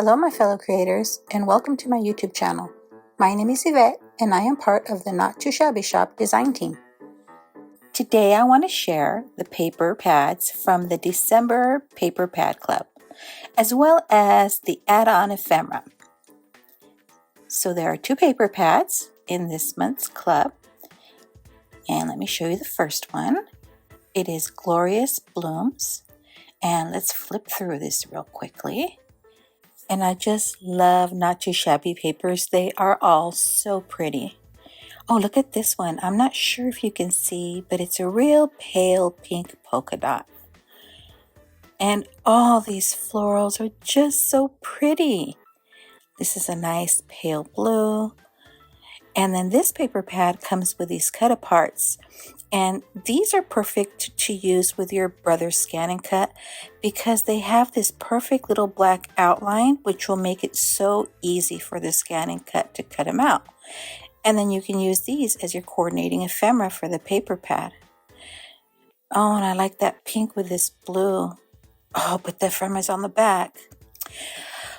Hello my fellow creators and welcome to my YouTube channel. My name is Yvette and I am part of the Not Too Shabby Shop design team. Today I want to share the paper pads from the December Paper Pad Club, as well as the add-on ephemera. So there are two paper pads in this month's club, and let me show you the first one. It is Glorious Blooms, and let's flip through this real quickly. And I just love Not Too Shabby papers. They are all so pretty. Oh, look at this one. I'm not sure if you can see, but it's a real pale pink polka dot. And all these florals are just so pretty. This is a nice pale blue. And then this paper pad comes with these cut aparts. And these are perfect to use with your brother's scan and cut because they have this perfect little black outline, which will make it so easy for the scan and cut to cut them out. And then you can use these as your coordinating ephemera for the paper pad. Oh, and I like that pink with this blue. Oh, but the ephemera's on the back.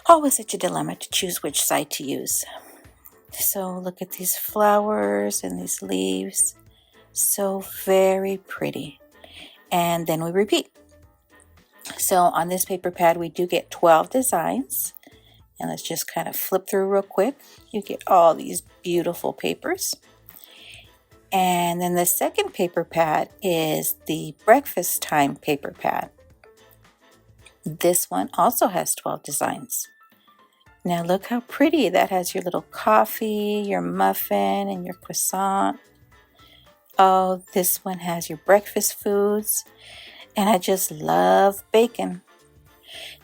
Always such a dilemma to choose which side to use. So look at these flowers and these leaves. So very pretty. And then we repeat. So on this paper pad we do get 12 designs, and let's just kind of flip through real quick. You get all these beautiful papers. And then the second paper pad is the breakfast time paper pad. This one also has 12 designs. Now look how pretty that has your little coffee, your muffin, and your croissant. Oh, this one has your breakfast foods, and I just love bacon.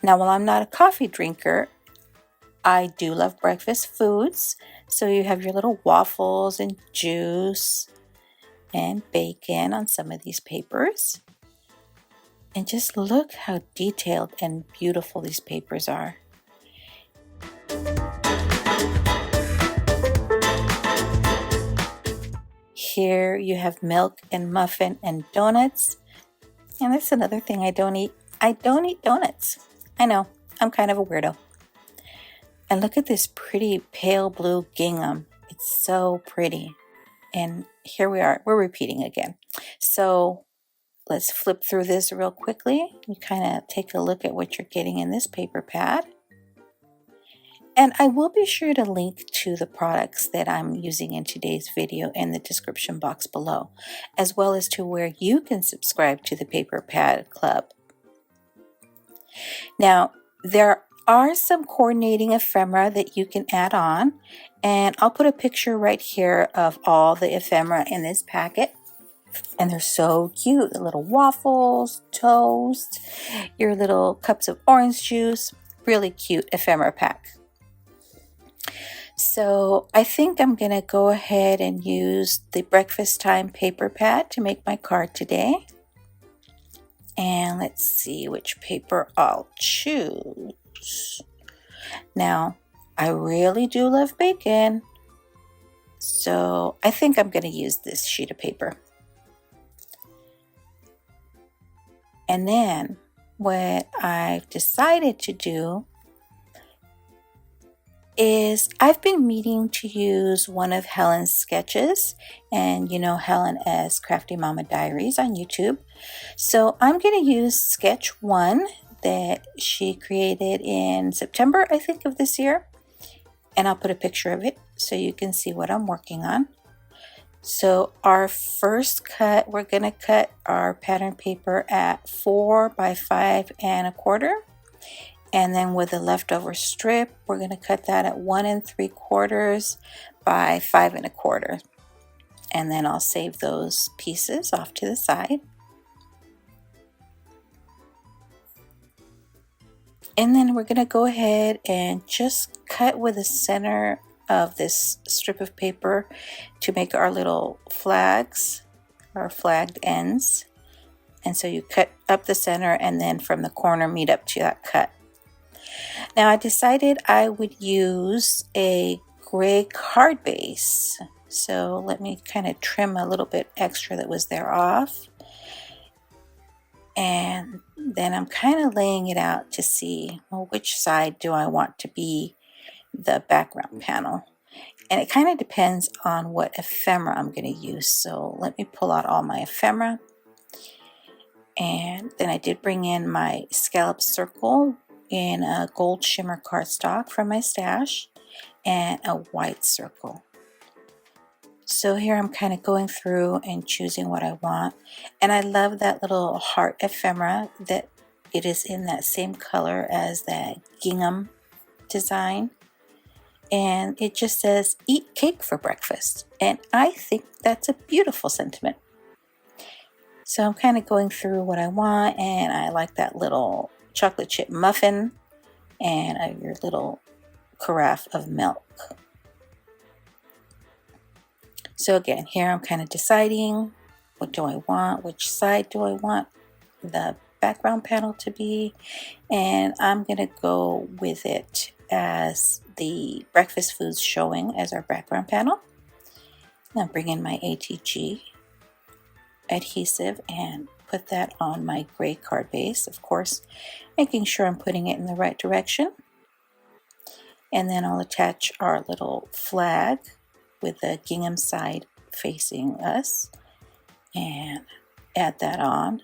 Now, while I'm not a coffee drinker, I do love breakfast foods. So you have your little waffles and juice and bacon on some of these papers. And just look how detailed and beautiful these papers are. Here you have milk and muffin and donuts. And that's another thing I don't eat. I don't eat donuts. I know, I'm kind of a weirdo. And look at this pretty pale blue gingham. It's so pretty. And here we are. We're repeating again. So let's flip through this real quickly. You kind of take a look at what you're getting in this paper pad. And I will be sure to link to the products that I'm using in today's video in the description box below, as well as to where you can subscribe to the Paper Pad Club. Now, there are some coordinating ephemera that you can add on, and I'll put a picture right here of all the ephemera in this packet. And they're so cute. The little waffles, toast, your little cups of orange juice. Really cute ephemera pack. So I think I'm going to go ahead and use the breakfast time paper pad to make my card today. And let's see which paper I'll choose. Now, I really do love bacon, so I think I'm going to use this sheet of paper. And then what I've decided to do is I've been meaning to use one of Helen's sketches, and you know Helen as Crafty Mama Diaries on YouTube. So I'm going to use sketch 1 that she created in September, I think, of this year. And I'll put a picture of it so you can see what I'm working on. So our first cut, we're going to cut our pattern paper at 4 by 5 1/4. And then with the leftover strip, we're going to cut that at 1 3/4 by 5 1/4. And then I'll save those pieces off to the side. And then we're going to go ahead and just cut with the center of this strip of paper to make our little flags, our flagged ends. And so you cut up the center and then from the corner meet up to that cut. Now I decided I would use a gray card base. So let me kind of trim a little bit extra that was there off. And then I'm kind of laying it out to see, well, which side do I want to be the background panel. And it kind of depends on what ephemera I'm going to use. So let me pull out all my ephemera. And then I did bring in my scallop circle in a gold shimmer cardstock from my stash and a white circle. So here I'm kind of going through and choosing what I want. And I love that little heart ephemera, that it is in that same color as that gingham design. And it just says, "Eat cake for breakfast." And I think that's a beautiful sentiment. So I'm kind of going through what I want, and I like that little chocolate chip muffin and your little carafe of milk. So again, here I'm kind of deciding, what do I want? Which side do I want the background panel to be? And I'm going to go with it as the breakfast foods showing as our background panel. Now bring in my ATG adhesive and put that on my gray card base, of course, making sure I'm putting it in the right direction. And then I'll attach our little flag with the gingham side facing us and add that on.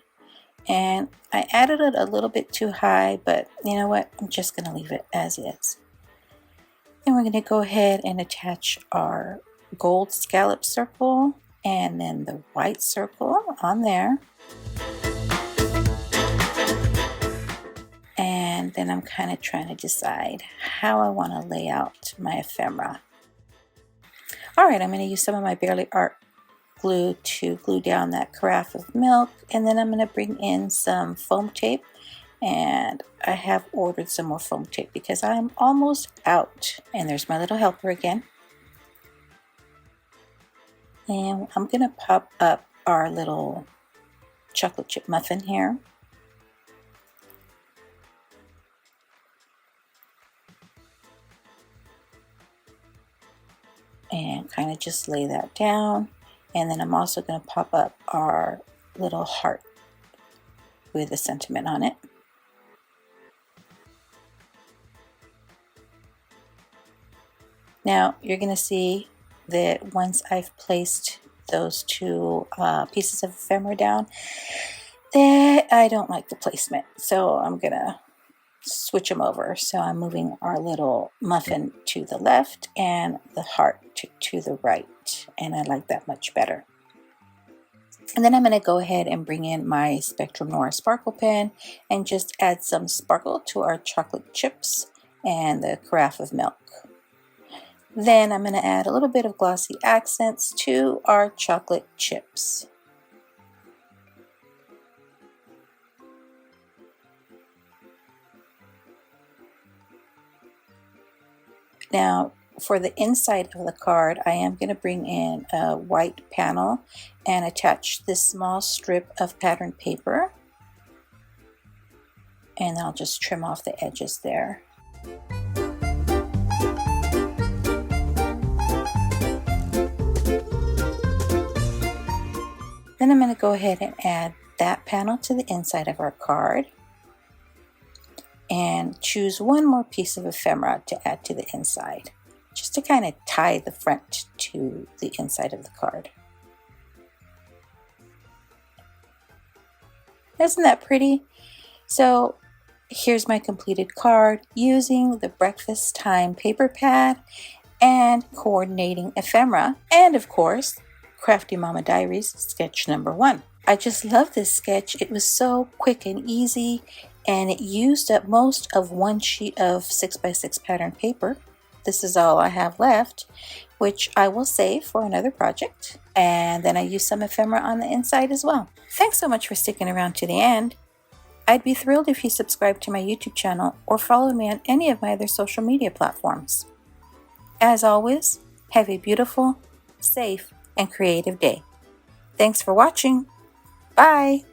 And I added it a little bit too high, but you know what? I'm just going to leave it as is. Then we're going to go ahead and attach our gold scallop circle and then the white circle on there. And then I'm kind of trying to decide how I want to lay out my ephemera. Alright, I'm going to use some of my Barely Art glue to glue down that carafe of milk, and then I'm going to bring in some foam tape, and I have ordered some more foam tape because I'm almost out. And there's my little helper again. And I'm going to pop up our little chocolate chip muffin here. And kind of just lay that down. And then I'm also going to pop up our little heart with a sentiment on it. Now you're going to see that once I've placed those two pieces of ephemera down, that I don't like the placement. So I'm going to switch them over. So I'm moving our little muffin to the left and the heart to the right, and I like that much better. And then I'm going to go ahead and bring in my Spectrum Noir sparkle pen and just add some sparkle to our chocolate chips and the carafe of milk. Then I'm going to add a little bit of glossy accents to our chocolate chips. Now, for the inside of the card, I am going to bring in a white panel and attach this small strip of patterned paper. And I'll just trim off the edges there. Then I'm going to go ahead and add that panel to the inside of our card. And choose one more piece of ephemera to add to the inside, just to kind of tie the front to the inside of the card. Isn't that pretty? So here's my completed card using the breakfast time paper pad and coordinating ephemera, and of course Crafty Mama Diaries sketch number 1. I just love this sketch. It was so quick and easy, and it used up most of one sheet of 6x6 pattern paper. This is all I have left, which I will save for another project. And then I used some ephemera on the inside as well. Thanks so much for sticking around to the end. I'd be thrilled if you subscribe to my YouTube channel or follow me on any of my other social media platforms. As always, have a beautiful, safe, and creative day. Thanks for watching. Bye!